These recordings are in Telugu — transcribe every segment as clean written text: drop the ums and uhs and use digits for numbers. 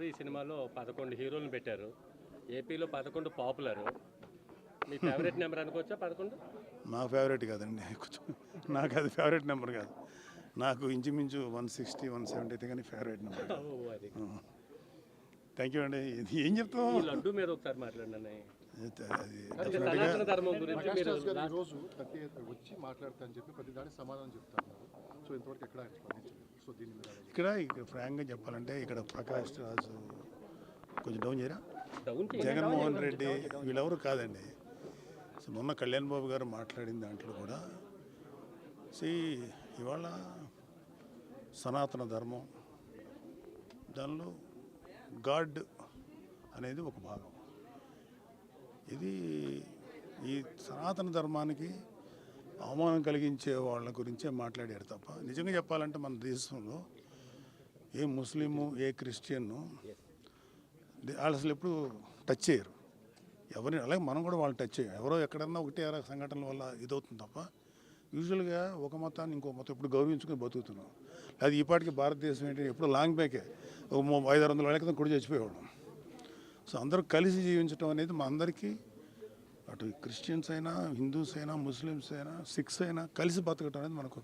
ఈ సినిమాలో 11 హీరోలను పెట్టారు. ఏపీలో 11 పాపులర్. మీ ఫేవరెట్ నెంబర్ అనుకోవచ్చా 11? నా ఫేవరెట్ కాదండి. కొంచెం నాకు అది ఫేవరెట్ నెంబర్ కాదు. నాకు ఇంచుమించు 160, 170 అయితే కానీ ఫేవరెట్ నెంబర్. అది థ్యాంక్ యూ అండి. ఇది ఏం చెప్తాం, ఈ లడ్డు మీద ఒకసారి మాట్లాడండి. అది అంటే సనాతన ధర్మం గురించి మీరు ఈరోజు వచ్చి మాట్లాడతా అని చెప్పి ప్రతి దానికి సమాధానం చెప్తారు. సో ఇంతవరకు ఎక్కడ ఆయన స్పందించలేదు. సో దీని మీద ఇక్కడ ఫ్రాంక్గా చెప్పాలంటే ఇక్కడ ప్రకాష్ రాజు కొంచెం డౌన్ చేయరా, డౌన్ జగన్మోహన్ రెడ్డి వీళ్ళెవరు కాదండి. సో మొన్న కళ్యాణ్ బాబు గారు మాట్లాడిన దాంట్లో కూడా ఇవాళ సనాతన ధర్మం దానిలో గాడ్ అనేది ఒక భాగం. ఇది ఈ సనాతన ధర్మానికి అవమానం కలిగించే వాళ్ళ గురించే మాట్లాడారు తప్ప నిజంగా చెప్పాలంటే మన దేశంలో ఏ ముస్లిము ఏ క్రిస్టియన్ను వాళ్ళు అసలు ఎప్పుడు టచ్ చేయరు ఎవరిని. అలాగే మనం కూడా వాళ్ళు టచ్ చేయం. ఎవరో ఎక్కడన్నా ఒకటే సంఘటనల వల్ల ఇదవుతుంది తప్ప యూజువల్గా ఒక మతాన్ని ఇంకో మతం ఇప్పుడు గౌరవించుకొని బతుకుతున్నాం. అది ఈపాటికి భారతదేశం ఏంటి ఎప్పుడు లాంగ్ బ్యాకే ఒక 500-600 ఏళ్ళ క్రితం కూడా చచ్చిపోయేవాళ్ళం. సో అందరూ కలిసి జీవించడం అనేది మా అందరికీ, అటు క్రిస్టియన్స్ అయినా హిందూస్ అయినా ముస్లిమ్స్ అయినా సిఖ్స్ అయినా కలిసి బతకడం అనేది మనకు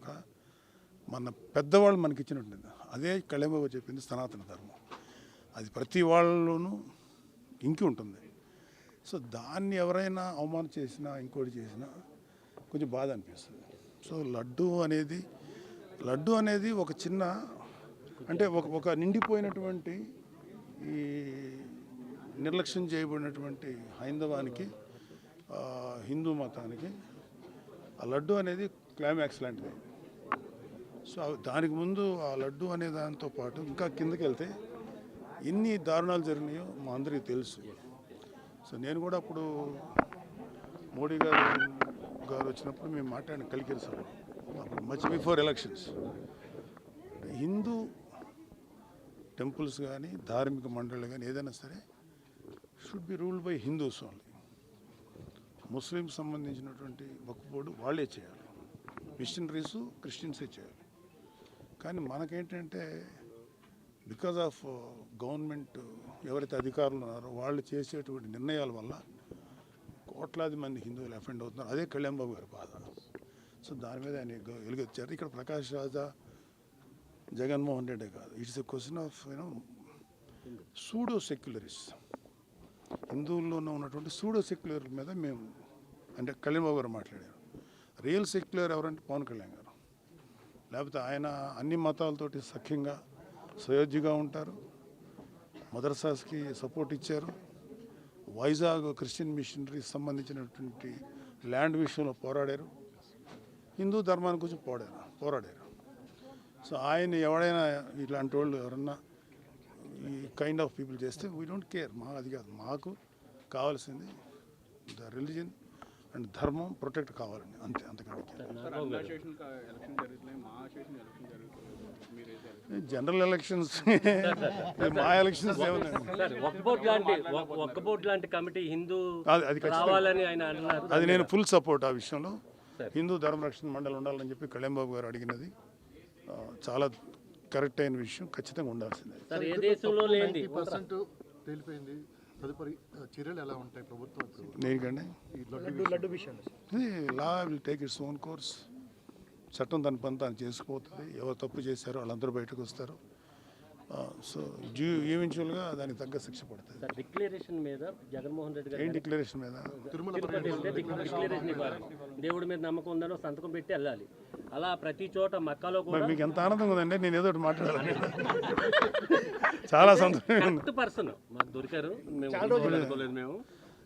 మన పెద్దవాళ్ళు మనకి ఇచ్చినట్టుంది. అదే కళ్యాణ్ బాబు చెప్పింది సనాతన ధర్మం. అది ప్రతి వాళ్ళలోనూ ఇంకి ఉంటుంది. సో దాన్ని ఎవరైనా అవమానం చేసినా ఇంకోటి చేసినా కొంచెం బాధ అనిపిస్తుంది. సో లడ్డు అనేది ఒక చిన్న అంటే ఒక నిండిపోయినటువంటి ఈ నిర్లక్ష్యం చేయబడినటువంటి హైందవానికి హిందూ మతానికి ఆ లడ్డు అనేది క్లైమాక్స్ లాంటిది. సో దానికి ముందు ఆ లడ్డు అనే దాంతో పాటు ఇంకా కిందకి వెళ్తే ఎన్ని దారుణాలు జరిగినాయో మా అందరికీ తెలుసు. సో నేను కూడా అప్పుడు మోడీ గారు వచ్చినప్పుడు మేము మాట్లాడిన కలికిరి సభ అప్పుడు much before elections Hindu temples కానీ ధార్మిక మండళ్ళు కానీ ఏదైనా సరే should be ruled by Hindus only. Muslims సంబంధించినటువంటి వక్ఫ్ బోర్డు వాళ్ళే చేయాలి, మిషనరీస్ క్రిస్టియన్సే చేయాలి. కానీ మనకేంటంటే బికాజ్ ఆఫ్ గవర్నమెంట్ ఎవరైతే అధికారులు ఉన్నారో వాళ్ళు చేసేటువంటి నిర్ణయాల వల్ల కోట్లాది మంది హిందువులు అఫెండ్ అవుతున్నారు. అదే కళ్యాణ్ బాబు గారి బాధ. సో దాని మీద ఆయన వెలుగొచ్చారు. ఇక్కడ ప్రకాష్ రాజా జగన్మోహన్ రెడ్డి కాదు, it's a question of pseudo secularist. హిందువుల్లోనే ఉన్నటువంటి సూడో సెక్యులర్ మీద మేము అంటే కళ్యాణ్ బాబు గారు మాట్లాడారు. రియల్ సెక్యులర్ ఎవరంటే పవన్ కళ్యాణ్ గారు. లేకపోతే ఆయన అన్ని మతాలతోటి సఖ్యంగా సయోధ్యగా ఉంటారు. మదర్సాస్కి సపోర్ట్ ఇచ్చారు. వైజాగ్ క్రిస్టియన్ మిషనరీస్ సంబంధించినటువంటి ల్యాండ్ విషయంలో పోరాడారు. హిందూ ధర్మాన్ని గురించి పోరాడారు. సో ఆయన ఎవడైనా ఇలాంటి వాళ్ళు ఎవరన్నా ఈ కైండ్ ఆఫ్ పీపుల్ చేస్తే వీ డోంట్ కేర్. అది కాదు మాకు కావాల్సింది ద రిలీజన్ అండ్ ధర్మం ప్రొటెక్ట్ కావాలండి, అంతే. అంతకంటే జనరల్ ఎలక్షన్స్ మా ఎలక్షన్స్ లాంటి కమిటీ హిందూ అది కావాలని ఆయన అన్నారు. అది నేను ఫుల్ సపోర్ట్ ఆ విషయంలో. హిందూ ధర్మరక్షణ మండలి ఉండాలని చెప్పి కళ్యాణ్ బాబు గారు అడిగినది చాలా కరెక్ట్ అయిన విషయం. ఖచ్చితంగా ఉండాల్సిందే. ఏ దేశంలో లేని 90% తేలిపోయింది. తదుపరి చర్యలు ఎలా ఉంటాయి ప్రభుత్వం? దేనికండి లడ్డు విషయంలో law will take its own course. చట్టం దాని పని తాను చేసుకుపోతుంది. ఎవరు తప్పు చేశారో వాళ్ళందరూ బయటకు వస్తారు. సో ఈవెన్చువల్గా దానికి తగ్గ శిక్ష పడుతుంది. డిక్లరేషన్ మీద జగన్మోహన్ రెడ్డి గారు ఏం డిక్లరేషన్ మీద? డిక్లరేషన్ ఇవ్వాలి. దేవుడి మీద నమ్మకం ఉందని సంతకం పెట్టి వెళ్ళాలి. అలా ప్రతి చోట మక్కాలో కూడా. మీకు ఎంత ఆనందంగా ఉందండి, నేను ఏదో ఒకటి మాట్లాడాలి. చాలా సంతోషం. పర్సన్ మాకు దొరికారు, మేము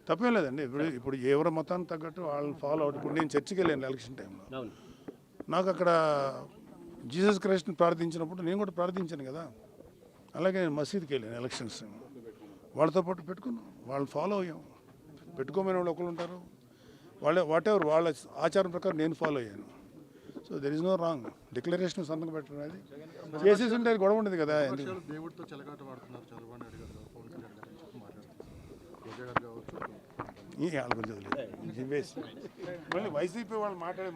తప్పేం లేదండి. ఇప్పుడు ఎవరి మతానికి తగ్గట్టు వాళ్ళని ఫాలో అవుట్. ఇప్పుడు నేను చర్చికి వెళ్ళాను ఎలక్షన్ టైంలో. నాకు అక్కడ జీసస్ క్రైస్ట్ని ప్రార్థించినప్పుడు నేను కూడా ప్రార్థించాను కదా. అలాగే నేను మసీద్కి వెళ్ళాను ఎలక్షన్స్. వాళ్ళతో పాటు పెట్టుకున్నాం, వాళ్ళని ఫాలో అయ్యాం. పెట్టుకోమని వాళ్ళు ఒకరు ఉంటారు, వాట్ ఎవర్ వాళ్ళ ఆచారం ప్రకారం నేను ఫాలో అయ్యాను. So there is no wrong. Declaration సంతకం పెట్టడం అనేది చేసేసి ఉంటే గొడవ ఉండదు కదా. దేవుడితో చెలగాట వాడుతున్నారు చంద్రబాబు నాయుడు గారు, పవన్ కళ్యాణ్ గారు మాట్లాడుతున్నారు. వాళ్ళ గురించి మళ్ళీ వైసీపీ వాళ్ళు మాట్లాడే